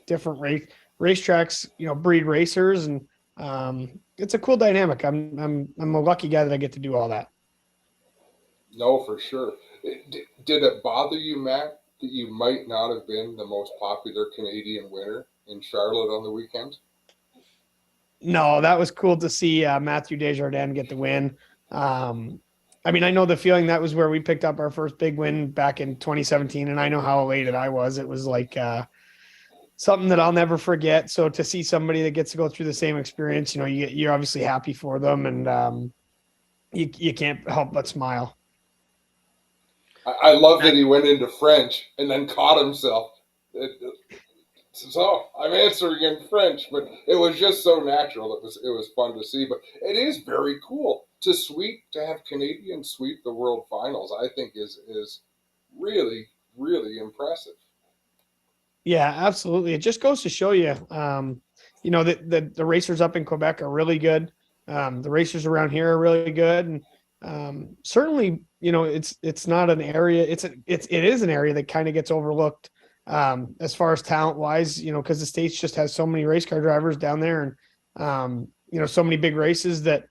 different racetracks breed racers, and it's a cool dynamic. I'm a lucky guy that I get to do all that. No, for sure. Did it bother you, Matt, that you might not have been the most popular Canadian winner in Charlotte on the weekend? No, that was cool to see Matthew Desjardins get the win. I mean, I know the feeling. That was where we picked up our first big win back in 2017, and I know how elated I was. It was like something that I'll never forget. So to see somebody that gets to go through the same experience, you're obviously happy for them, and you can't help but smile. I love that he went into French and then caught himself. So I'm answering in French, but it was just so natural. It was fun to see. But it is very cool to have Canadians sweep the World Finals. I think is really, really impressive. Yeah, absolutely. It just goes to show you, the racers up in Quebec are really good. The racers around here are really good, and certainly, it's not an area. It is an area that kind of gets overlooked as far as talent wise. Because the States just has so many race car drivers down there, and so many big races that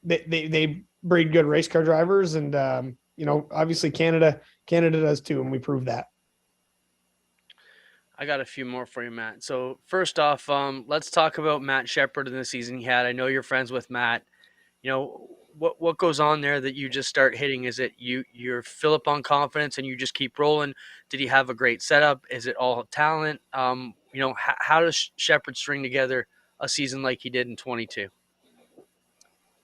they breed good race car drivers, and obviously Canada does too, and we prove that. I got a few more for you, Matt. So first off, let's talk about Matt Shepard in the season he had. I know you're friends with Matt. What goes on there that you just start hitting? Is it you're fill up on confidence and you just keep rolling? Did he have a great setup? Is it all talent? How does Shepard string together a season like he did in 22?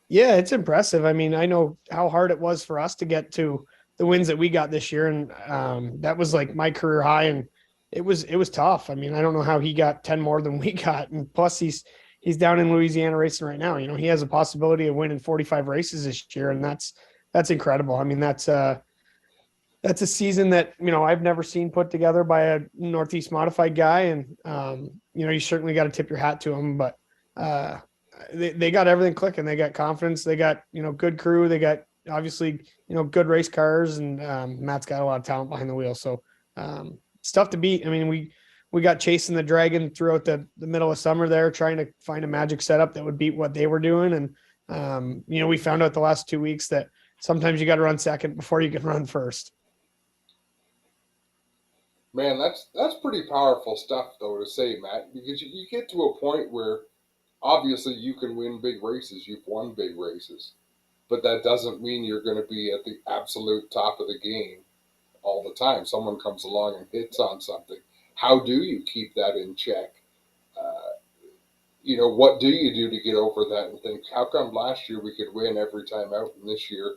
Yeah, it's impressive. I mean, I know how hard it was for us to get to the wins that we got this year, and that was like my career high, and it was tough. I mean, I don't know how he got 10 more than we got, and plus he's down in Louisiana racing right now. He has a possibility of winning 45 races this year, and that's incredible. I mean, that's a season that I've never seen put together by a Northeast modified guy, and you certainly got to tip your hat to him. But they got everything clicking. They got confidence. They got good crew. They got obviously good race cars, and Matt's got a lot of talent behind the wheel. So it's tough to beat. I mean, we got chasing the dragon throughout the middle of summer there, trying to find a magic setup that would beat what they were doing. And, we found out the last 2 weeks that sometimes you got to run second before you can run first. Man, that's pretty powerful stuff, though, to say, Matt, because you get to a point where obviously you can win big races. You've won big races, but that doesn't mean you're going to be at the absolute top of the game all the time. Someone comes along and hits on something. How do you keep that in check? What do you do to get over that and think, how come last year we could win every time out, and this year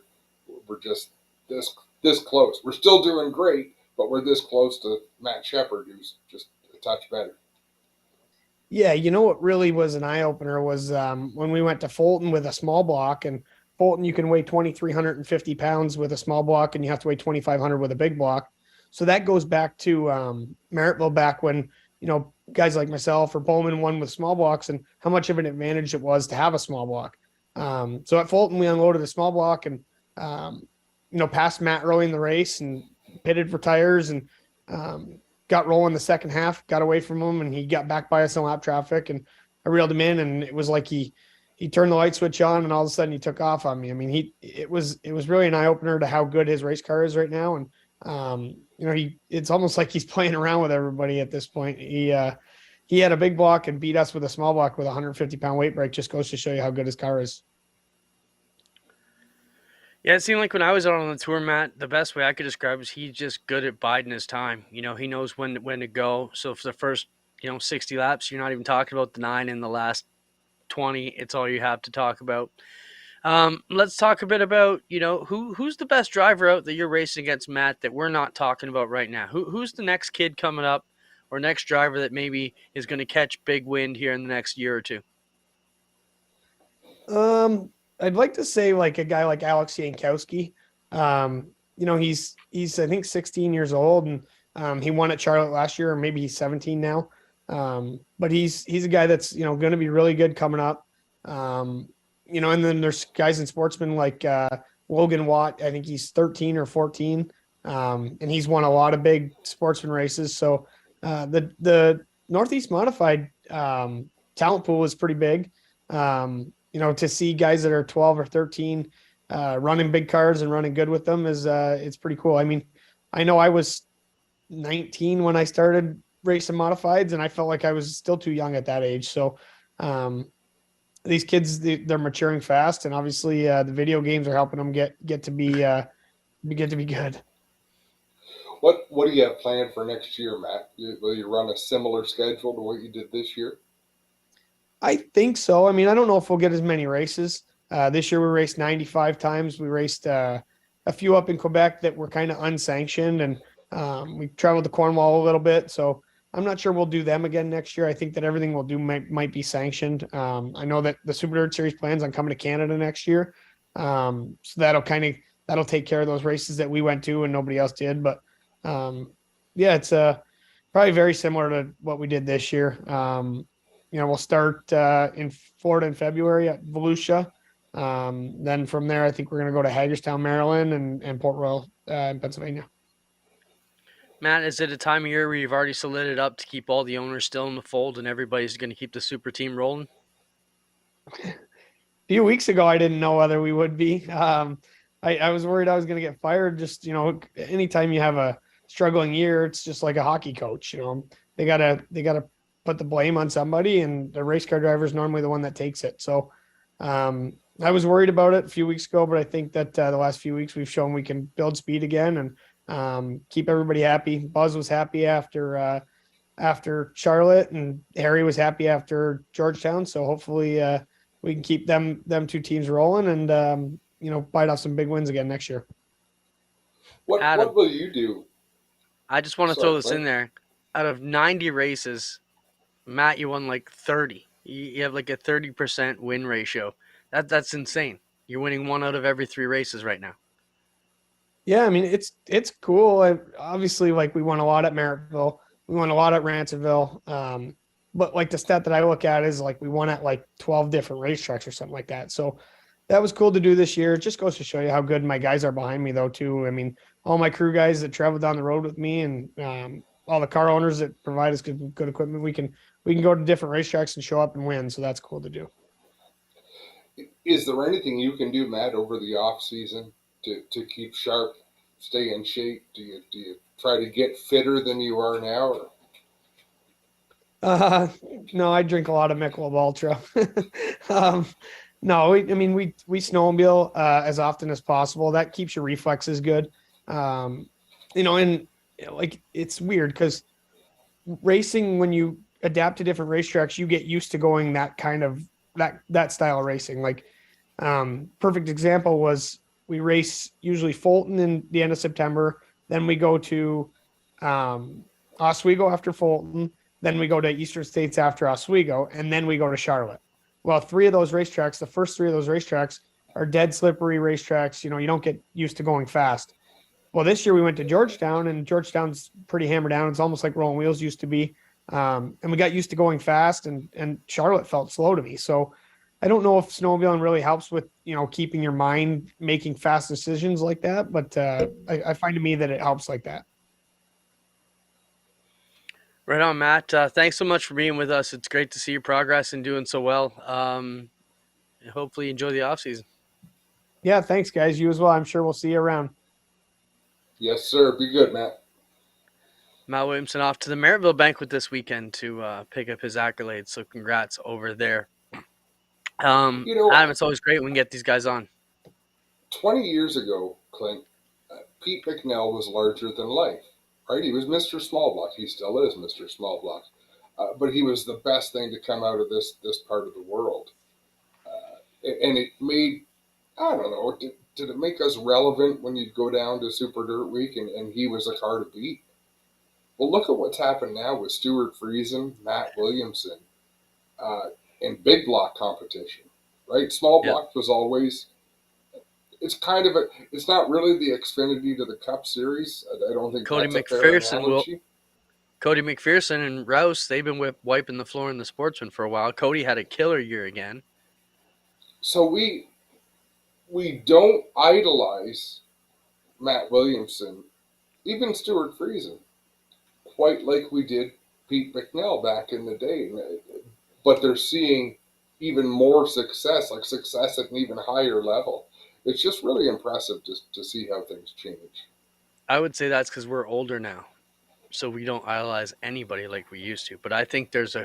we're just this close? We're still doing great, but we're this close to Matt Shepard, who's just a touch better. Yeah, what really was an eye-opener was when we went to Fulton with a small block, and Fulton you can weigh 2,350 pounds with a small block, and you have to weigh 2,500 with a big block. So that goes back to Merrittville, back when, guys like myself or Bowman won with small blocks, and how much of an advantage it was to have a small block. So at Fulton, we unloaded a small block and, passed Matt early in the race and pitted for tires, and got rolling the second half, got away from him, and he got back by us in lap traffic, and I reeled him in, and it was like he turned the light switch on, and all of a sudden he took off on me. I mean, it was really an eye opener to how good his race car is right now. And It's almost like he's playing around with everybody at this point. He had a big block and beat us with a small block with a 150-pound weight break. Just goes to show you how good his car is. Yeah, it seemed like when I was out on the tour, Matt, the best way I could describe is he's just good at biding his time. He knows when to go. So for the first 60 laps, you're not even talking about the 9 in the last 20. It's all you have to talk about. Let's talk a bit about who's the best driver out that you're racing against, Matt, that we're not talking about right now. Who's the next kid coming up, or next driver that maybe is going to catch big wind here in the next year or two? I'd like to say like a guy like Alex Yankowski. He's I think 16 years old, and he won at Charlotte last year, or maybe he's 17 now. But he's a guy that's going to be really good coming up. And then there's guys in sportsmen like Logan Watt. I think he's 13 or 14, and he's won a lot of big sportsman races. So the Northeast Modified talent pool is pretty big. To see guys that are 12 or 13 running big cars and running good with them is it's pretty cool. I mean, I know I was 19 when I started racing modifieds, and I felt like I was still too young at that age. So these kids, they're maturing fast, and obviously the video games are helping them get to be good. What do you have planned for next year, Matt? Will you run a similar schedule to what you did this year? I think so. I mean, I don't know if we'll get as many races. This year we raced 95 times. We raced a few up in Quebec that were kind of unsanctioned, and we traveled to Cornwall a little bit. So I'm not sure we'll do them again next year. I think that everything we'll do might be sanctioned. I know that the Super Dirt Series plans on coming to Canada next year. So that'll take care of those races that we went to and nobody else did. But yeah, it's probably very similar to what we did this year. We'll start in Florida in February at Volusia. Then from there, I think we're going to go to Hagerstown, Maryland, and Port Royal in Pennsylvania. Matt, is it a time of year where you've already solid it up to keep all the owners still in the fold and everybody's going to keep the super team rolling? A few weeks ago, I didn't know whether we would be. I was worried I was going to get fired. Just, anytime you have a struggling year, it's just like a hockey coach. They gotta put the blame on somebody, and the race car driver is normally the one that takes it. So I was worried about it a few weeks ago, but I think that the last few weeks we've shown we can build speed again and keep everybody happy. Buzz was happy after Charlotte, and Harry was happy after Georgetown. So hopefully we can keep them two teams rolling and bite off some big wins again next year. What will you do? I just want to throw this in there. Out of 90 races, Matt, you won like 30. You have like a 30% win ratio. That's insane. You're winning 1 out of every 3 races right now. Yeah, I mean, it's cool. Obviously, like, we won a lot at Merrittville. We won a lot at Ransomville. But like the stat that I look at is like we won at like 12 different racetracks or something like that. So that was cool to do this year. It just goes to show you how good my guys are behind me, though, too. I mean, all my crew guys that travel down the road with me, and all the car owners that provide us good equipment, we can go to different racetracks and show up and win. So that's cool to do. Is there anything you can do, Matt, over the off season to keep sharp, stay in shape? Do you try to get fitter than you are now? Or? No, I drink a lot of Michelob Ultra. No, we snowmobile as often as possible. That keeps your reflexes good. And like, it's weird because racing, when you adapt to different racetracks, you get used to going that kind of that style of racing. Like, perfect example was we race usually Fulton in the end of September. Then we go to Oswego after Fulton. Then we go to Eastern States after Oswego, and then we go to Charlotte. Well, 3 of those racetracks, the first 3 of those racetracks are dead slippery racetracks. You don't get used to going fast. Well, this year we went to Georgetown, and Georgetown's pretty hammered down. It's almost like Rolling Wheels used to be. And we got used to going fast, and Charlotte felt slow to me. So I don't know if snowmobiling really helps with, keeping your mind making fast decisions like that. But I find to me that it helps like that. Right on, Matt. Thanks so much for being with us. It's great to see your progress and doing so well. Hopefully you enjoy the off season. Yeah, thanks, guys. You as well. I'm sure we'll see you around. Yes, sir. Be good, Matt. Matt Williamson off to the Maryville banquet this weekend to pick up his accolades. So congrats over there. You know, Adam, it's always great when we get these guys on. 20 years ago, Clint, Pete McNell was larger than life, right? He was Mr. Smallblock. He still is Mr. Smallblock. But he was the best thing to come out of this part of the world. And it made, I don't know, did it make us relevant when you'd go down to Super Dirt Week and he was a car to beat? Well, look at what's happened now with Stuart Friesen, Matt Williamson, uh, in big block competition, right? Small Yeah. block was always, it's kind of a, it's not really the Xfinity to the Cup Series. I don't think Cody that's a fair McPherson will. analogy. Cody McPherson and Rouse, they've been wiping the floor in the Sportsman for a while. Cody had a killer year again. So we don't idolize Matt Williamson, even Stuart Friesen, quite like we did Pete McNell back in the day. But they're seeing even more success, like success at an even higher level. It's just really impressive to see how things change. I would say that's because we're older now, so we don't idolize anybody like we used to. But I think there's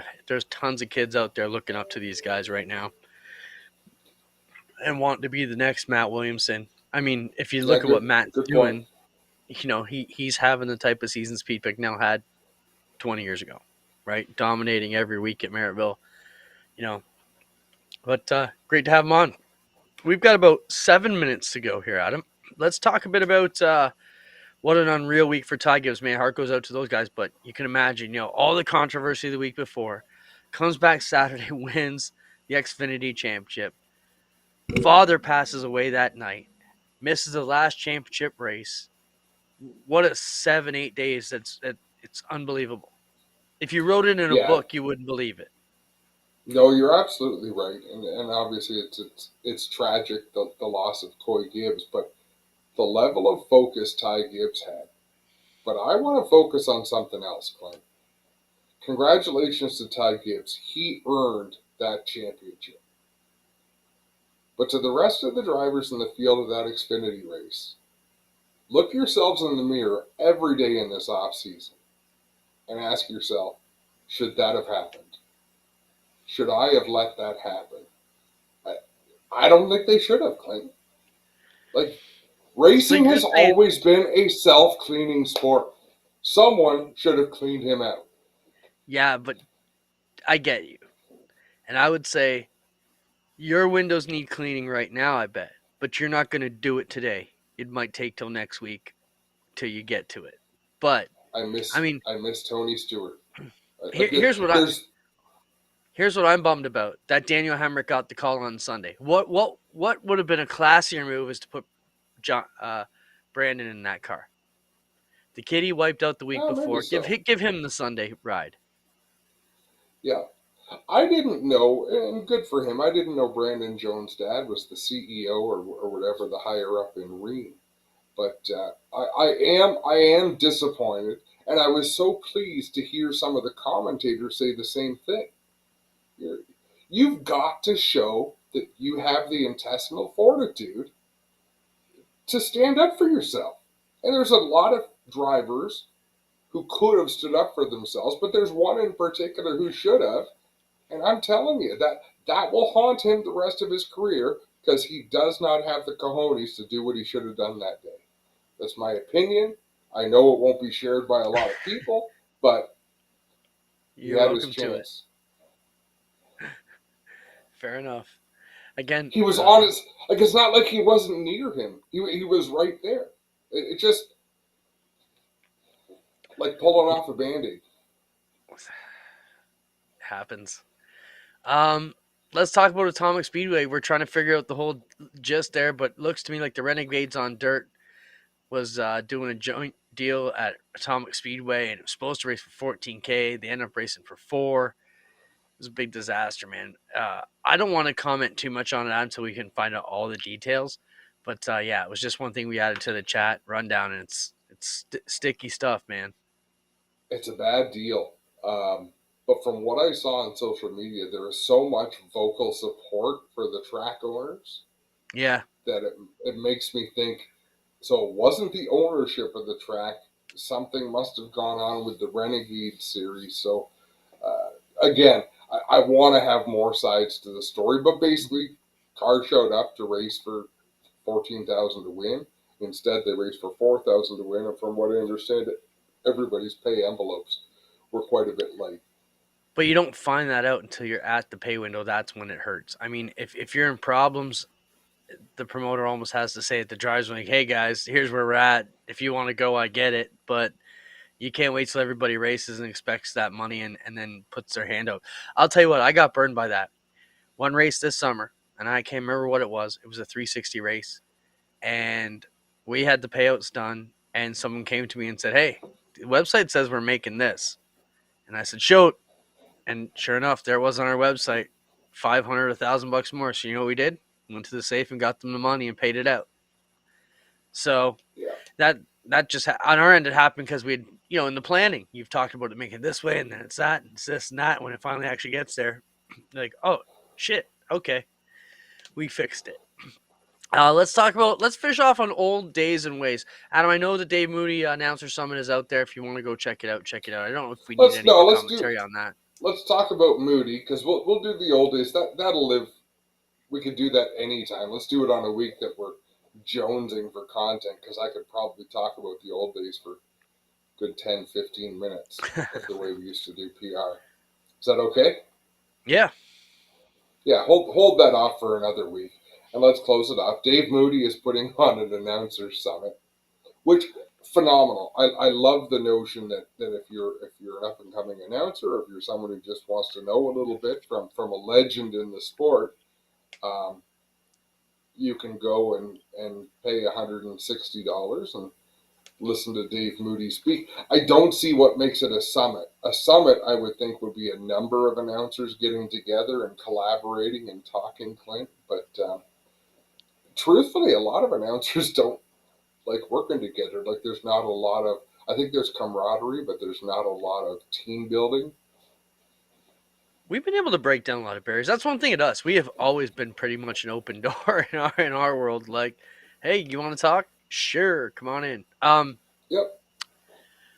tons of kids out there looking up to these guys right now and want to be the next Matt Williamson. I mean, if you Yeah, look at what Matt's good point. doing, he's having the type of seasons Pete McNell had 20 years ago, right? Dominating every week at Merrittville, you know. But great to have him on. We've got about 7 minutes to go here, Adam. Let's talk a bit about what an unreal week for Ty Gibbs. Man, heart goes out to those guys. But you can imagine, all the controversy the week before, comes back Saturday, wins the Xfinity Championship. Father passes away that night, misses the last championship race. What a 7-8 days! It's unbelievable. If you wrote it in a Yeah, book, you wouldn't believe it. no, you're absolutely right, and obviously it's tragic the loss of Coy Gibbs, but the level of focus Ty Gibbs had. But I want to focus on something else, Clint. Congratulations to Ty Gibbs. He earned that championship. But to the rest of the drivers in the field of that Xfinity race, look yourselves in the mirror every day in this off season and ask yourself, should that have happened? Should I have let that happen? I, I don't think they should have, Clint. Like, So racing you're has saying, always been a self-cleaning sport. Someone should have cleaned him out. yeah, but I get you. And I would say your windows need cleaning right now, I bet. But you're not going to do it today. It might take till next week till you get to it. But I I miss mean, I miss Tony Stewart. here, Like there's here's what I'm bummed about. That Daniel Hemrick got the call on Sunday. What would have been a classier move is to put Brandon in that car. The kid he wiped out the week maybe before. so. Give him the Sunday ride. Yeah. I didn't know, and good for him. I didn't know Brandon Jones' dad was the CEO or whatever, the higher up in Reen. But I am disappointed, and I was so pleased to hear some of the commentators say the same thing. You're, you've got to show that you have the intestinal fortitude to stand up for yourself. And there's a lot of drivers who could have stood up for themselves, but there's one in particular who should have. And I'm telling you that will haunt him the rest of his career because he does not have the cojones to do what he should have done that day. That's my opinion. I know it won't be shared by a lot of people, but he You're had his welcome to it. chance. Fair enough. Again, He was on his, like, it's not like he wasn't near him. He was right there. It just like pulling off a band-aid. happens. Um, let's talk about Atomic Speedway. We're trying to figure out the whole gist there, but looks to me like the Renegades on Dirt was doing a joint deal at Atomic Speedway, and it was supposed to race for 14K. They ended up racing for 4. It was a big disaster, man. I don't want to comment too much on it until we can find out all the details. But yeah, it was just one thing we added to the chat rundown, and it's sticky stuff, man. It's a bad deal. But from what I saw on social media, there is so much vocal support for the track owners Yeah, that it makes me think So it wasn't the ownership of the track. Something must have gone on with the Renegade series. So again, I want to have more sides to the story, but basically, cars showed up to race for 14,000 to win. Instead, they raced for 4,000 to win, and from what I understand, everybody's pay envelopes were quite a bit light. But you don't find that out until you're at the pay window. That's when it hurts. I mean, if you're in problems, the promoter almost has to say at the drivers, like, hey, guys, here's where we're at. If you want to go, I get it. But you can't wait till everybody races and expects that money and then puts their hand out. I'll tell you what, I got burned by that. One race this summer, and I can't remember what it was. It was a 360 race. And we had the payouts done, and someone came to me and said, hey, the website says we're making this. And I said, show it. And sure enough, there it was on our website, 500, $1,000 more. So you know what we did? Went to the safe and got them the money and paid it out. So Yeah. that just on our end it happened because we had, in the planning, you've talked about it making it this way and then it's that and it's this and that. When it finally actually gets there, like, oh shit, okay, we fixed it. Let's finish off on old days and ways. Adam, I know the Dave Moody Announcer Summit is out there. If you want to go check it out, check it out. I don't know if we need any more commentary on that. Let's talk about Moody, because we'll do the old days. That'll live. We could do that anytime. Let's do it on a week that we're jonesing for content, because I could probably talk about the old days for a good 10, 15 minutes of the way we used to do PR. Is that okay? Yeah. Yeah, hold that off for another week, and let's close it off. Dave Moody is putting on an Announcer Summit, which phenomenal. I love the notion that if you're an up and coming announcer, or if you're someone who just wants to know a little bit from a legend in the sport, you can go and pay $160 and listen to Dave Moody speak. I don't see what makes it a summit. A summit, I would think, would be a number of announcers getting together and collaborating and talking, Clint. But truthfully, a lot of announcers don't like working together. Like, there's not a lot of, I think there's camaraderie, but there's not a lot of team building. We've been able to break down a lot of barriers. That's one thing at us. We have always been pretty much an open door in our world. Like, hey, you want to talk? Sure, come on in. Yep.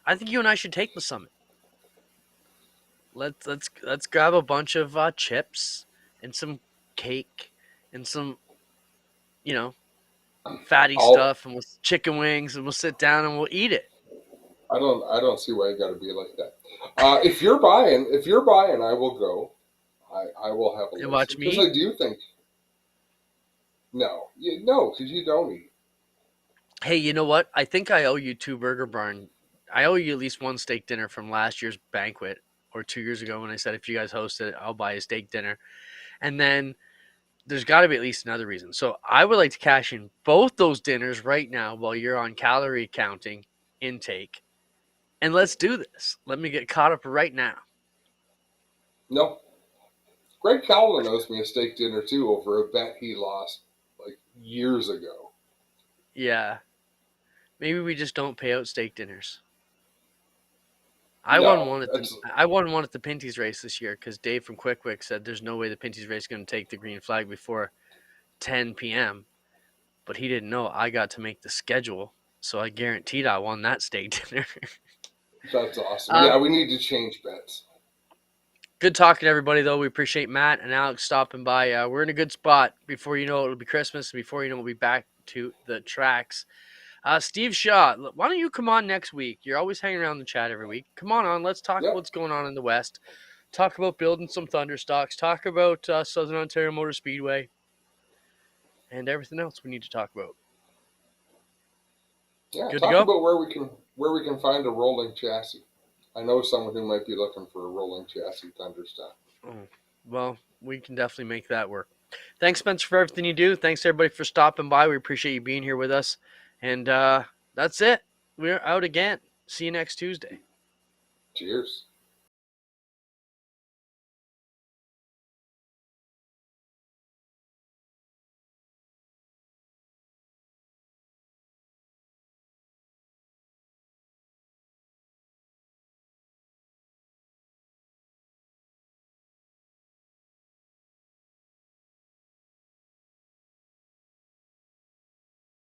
I think you and I should take the summit. Let's grab a bunch of chips and some cake and some, fatty stuff, and we'll chicken wings, and we'll sit down and we'll eat it. I don't see why you got to be like that. If you're buying, I will go. I will have a And listen, watch me. because I do think no, because you don't eat. Hey, you know what? I think I owe you 2 Burger Barn. I owe you at least 1 steak dinner from last year's banquet, or 2 years ago when I said if you guys host it, I'll buy a steak dinner. And then there's got to be at least another reason. So I would like to cash in both those dinners right now while you're on calorie counting intake. And let's do this. Let me get caught up right now. No, Greg Calvin owes me a steak dinner too over a bet he lost like years ago. Yeah. Maybe we just don't pay out steak dinners. I won one at the Pinty's race this year because Dave from Quick Wick said there's no way the Pinty's race is going to take the green flag before 10 p.m. But he didn't know I got to make the schedule, so I guaranteed I won that steak dinner. That's awesome. Yeah, we need to change bets. Good talking to everybody, though. We appreciate Matt and Alex stopping by. We're in a good spot. Before you know it, it'll be Christmas. Before you know it, we'll be back to the tracks. Steve Shaw, why don't you come on next week? You're always hanging around the chat every week. Come on. Let's talk about what's going on in the West. Talk about building some Thunder stocks. Talk about Southern Ontario Motor Speedway. And everything else we need to talk about. Yeah, good talk to go? about where we can find a rolling chassis. I know someone who might be looking for a rolling chassis Thunder stock. Oh, well, we can definitely make that work. Thanks, Spencer, for everything you do. Thanks, everybody, for stopping by. We appreciate you being here with us. And that's it. We're out again. See you next Tuesday. Cheers.